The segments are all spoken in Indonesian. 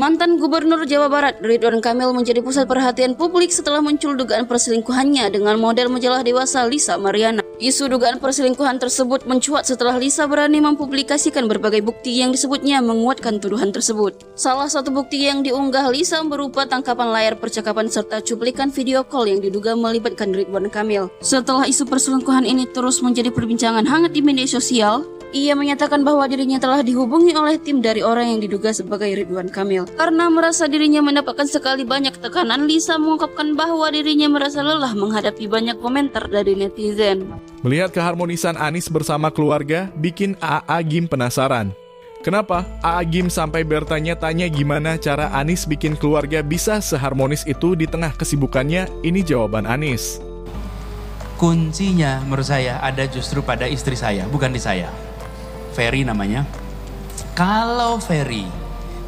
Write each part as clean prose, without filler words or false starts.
Mantan Gubernur Jawa Barat Ridwan Kamil menjadi pusat perhatian publik setelah muncul dugaan perselingkuhannya dengan model majalah dewasa Lisa Mariana. Isu dugaan perselingkuhan tersebut mencuat setelah Lisa berani mempublikasikan berbagai bukti yang disebutnya menguatkan tuduhan tersebut. Salah satu bukti yang diunggah Lisa berupa tangkapan layar percakapan serta cuplikan video call yang diduga melibatkan Ridwan Kamil. Setelah isu perselingkuhan ini terus menjadi perbincangan hangat di media sosial, ia menyatakan bahwa dirinya telah dihubungi oleh tim dari orang yang diduga sebagai Ridwan Kamil. Karena merasa dirinya mendapatkan sekali banyak tekanan, Lisa mengungkapkan bahwa dirinya merasa lelah menghadapi banyak komentar dari netizen. Melihat keharmonisan Anies bersama keluarga, bikin AA Gim penasaran. Kenapa AA Gim sampai bertanya-tanya gimana cara Anies bikin keluarga bisa seharmonis itu di tengah kesibukannya? Ini jawaban Anies. Kuncinya menurut saya ada justru pada istri saya, bukan di saya. Ferry namanya. Kalau Ferry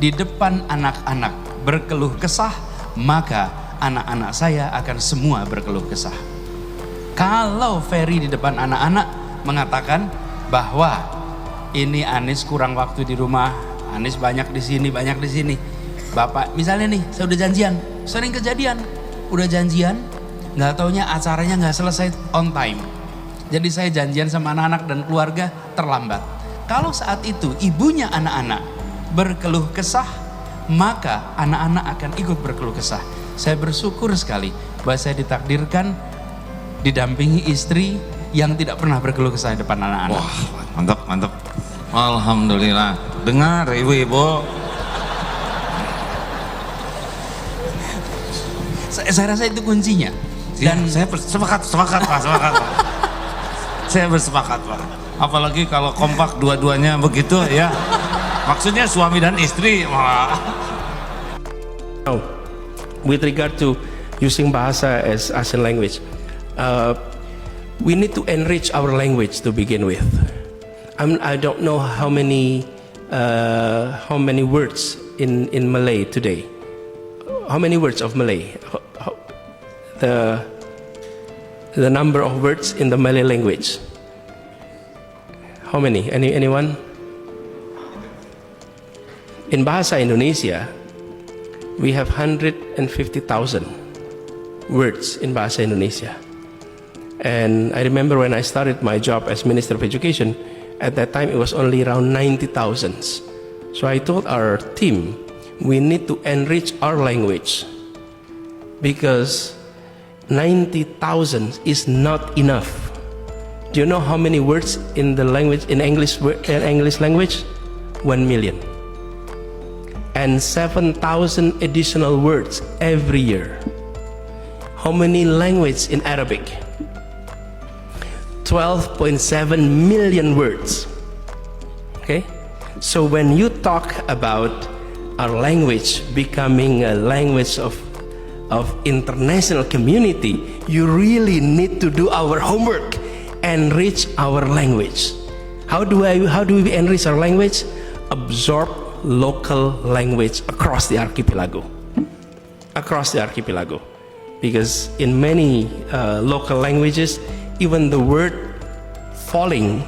di depan anak-anak berkeluh kesah, maka anak-anak saya akan semua berkeluh kesah. Kalau Ferry di depan anak-anak mengatakan bahwa ini Anies kurang waktu di rumah, Anies banyak di sini, banyak di sini. Bapak, misalnya nih, saya udah janjian, sering kejadian, udah janjian, nggak taunya acaranya nggak selesai on time. Jadi saya janjian sama anak-anak dan keluarga terlambat. Kalau saat itu ibunya anak-anak berkeluh kesah, maka anak-anak akan ikut berkeluh kesah. Saya bersyukur sekali bahwa saya ditakdirkan didampingi istri yang tidak pernah berkeluh kesah di depan anak-anak. Wah, mantap, mantap. Alhamdulillah. Dengar ibu-ibu. Saya rasa itu kuncinya. Dan saya sepakat Pak. Saya bersepakat Pak. Apalagi kalau kompak dua-duanya begitu ya. Maksudnya suami dan istri malah. Now, with regard to using bahasa as a language, we need to enrich our language to begin with. I don't know how many words in Malay today. How many words of Malay? The number of words in the Malay language. How many? Anyone? In Bahasa Indonesia, we have 150,000 words in Bahasa Indonesia. And I remember when I started my job as Minister of Education, at that time it was only around 90,000. So I told our team, we need to enrich our language because 90,000 is not enough. Do you know how many words in the language, in English language? 1 million. And 7,000 additional words every year. How many languages in Arabic? 12.7 million words. Okay? So when you talk about our language becoming a language of international community, you really need to do our homework. Enrich our language. How do we enrich our language? Absorb local language across the archipelago. Across the archipelago. Because in many local languages, even the word falling,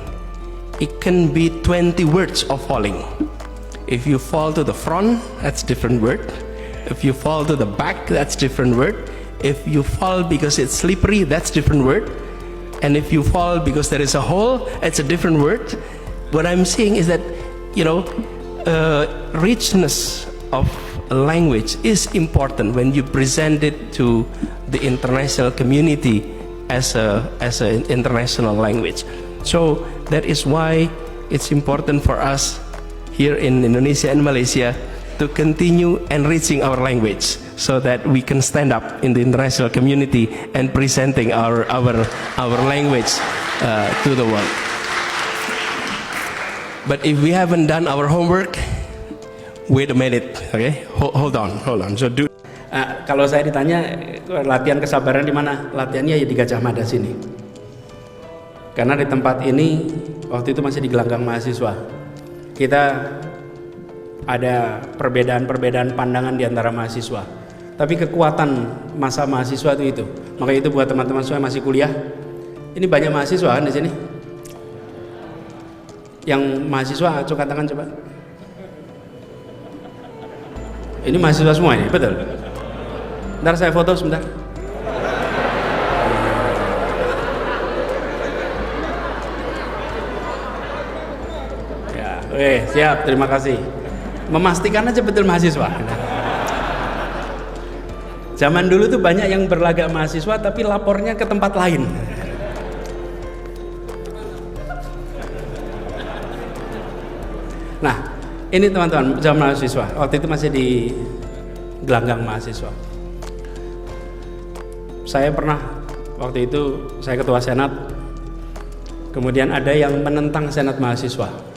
it can be 20 words of falling. If you fall to the front, that's different word. If you fall to the back, that's different word. If you fall because it's slippery, that's different word. And if you fall because there is a hole, it's a different word. What I'm saying is that, richness of a language is important when you present it to the international community as an international language. So that is why it's important for us here in Indonesia and Malaysia to continue enriching our language so that we can stand up in the international community and presenting our language to the world. But if we haven't done our homework, wait a minute, okay? Hold on. So kalau saya ditanya latihan kesabaran di mana? Latihannya ya di Gajah Mada sini. Karena di tempat ini waktu itu masih di gelanggang mahasiswa. Kita ada perbedaan pandangan di antara mahasiswa. Tapi kekuatan masa mahasiswa itu. Maka itu buat teman-teman semua yang masih kuliah. Ini banyak mahasiswa kan di sini. Yang mahasiswa, coba tangan coba. Ini mahasiswa semua ini, betul? Ntar saya foto sebentar. Ya, siap, terima kasih. Memastikan aja betul mahasiswa. Zaman dulu tuh banyak yang berlagak mahasiswa tapi lapornya ke tempat lain. Nah, ini teman-teman, zaman mahasiswa. Waktu itu masih di gelanggang mahasiswa. Saya pernah, waktu itu saya ketua senat. Kemudian ada yang menentang senat mahasiswa.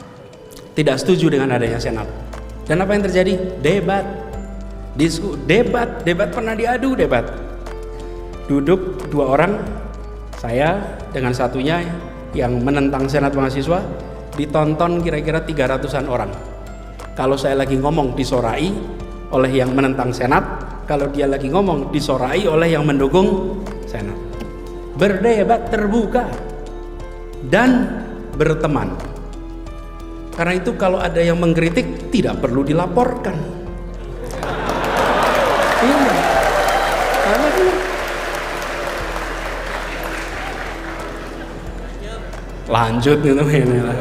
Tidak setuju dengan adanya senat. Dan apa yang terjadi? Debat. Debat pernah diadu, debat. Duduk dua orang, saya dengan satunya yang menentang senat mahasiswa, ditonton kira-kira 300-an orang. Kalau saya lagi ngomong disorai oleh yang menentang senat, kalau dia lagi ngomong disorai oleh yang mendukung senat. Berdebat terbuka dan berteman. Karena itu kalau ada yang mengkritik tidak perlu dilaporkan. Iya. Karena itu lanjut gitu ini lah.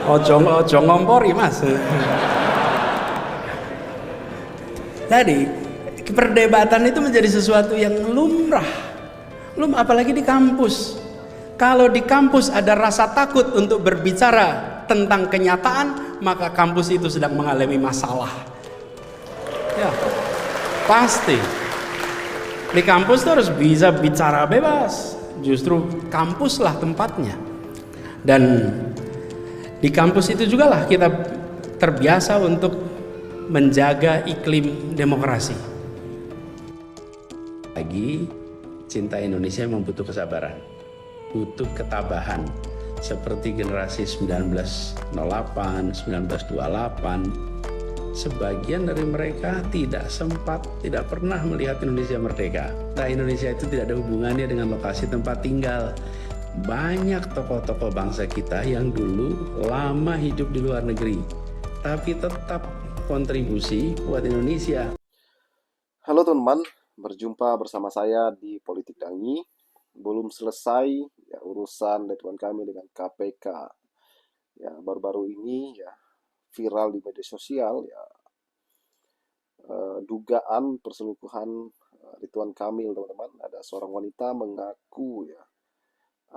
Ojo ngompori mas. Jadi perdebatan itu menjadi sesuatu yang lumrah. Apalagi di kampus. Kalau di kampus ada rasa takut untuk berbicara tentang kenyataan, maka kampus itu sedang mengalami masalah. Ya, pasti. Di kampus itu harus bisa bicara bebas. Justru kampuslah tempatnya. Dan di kampus itu juga lah kita terbiasa untuk menjaga iklim demokrasi. Lagi, cinta Indonesia memang butuh kesabaran. Butuh ketabahan seperti generasi 1908, 1928. Sebagian dari mereka tidak pernah melihat Indonesia merdeka. Nah, Indonesia itu tidak ada hubungannya dengan lokasi tempat tinggal. Banyak tokoh-tokoh bangsa kita yang dulu lama hidup di luar negeri, tapi tetap kontribusi buat Indonesia. Halo teman-teman, berjumpa bersama saya di Politik Dangi. Belum selesai ya urusan Ridwan Kamil dengan KPK. Ya, baru-baru ini ya viral di media sosial ya dugaan perselingkuhan Ridwan Kamil, teman-teman. Ada seorang wanita mengaku ya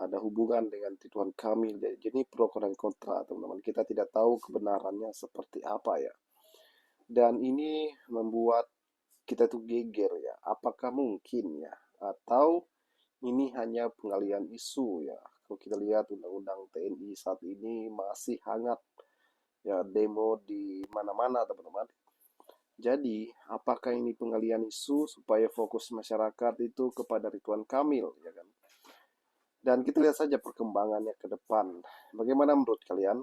ada hubungan dengan Ridwan Kamil. Jadi pro dan kontra, teman-teman. Kita tidak tahu kebenarannya seperti apa ya. Dan ini membuat kita tuh geger ya. Apakah mungkin ya atau ini hanya pengalian isu ya. Kalau kita lihat undang-undang TNI saat ini masih hangat ya, demo di mana-mana, teman-teman. Jadi, apakah ini pengalian isu supaya fokus masyarakat itu kepada Ridwan Kamil ya kan? Dan kita lihat saja perkembangannya ke depan. Bagaimana menurut kalian?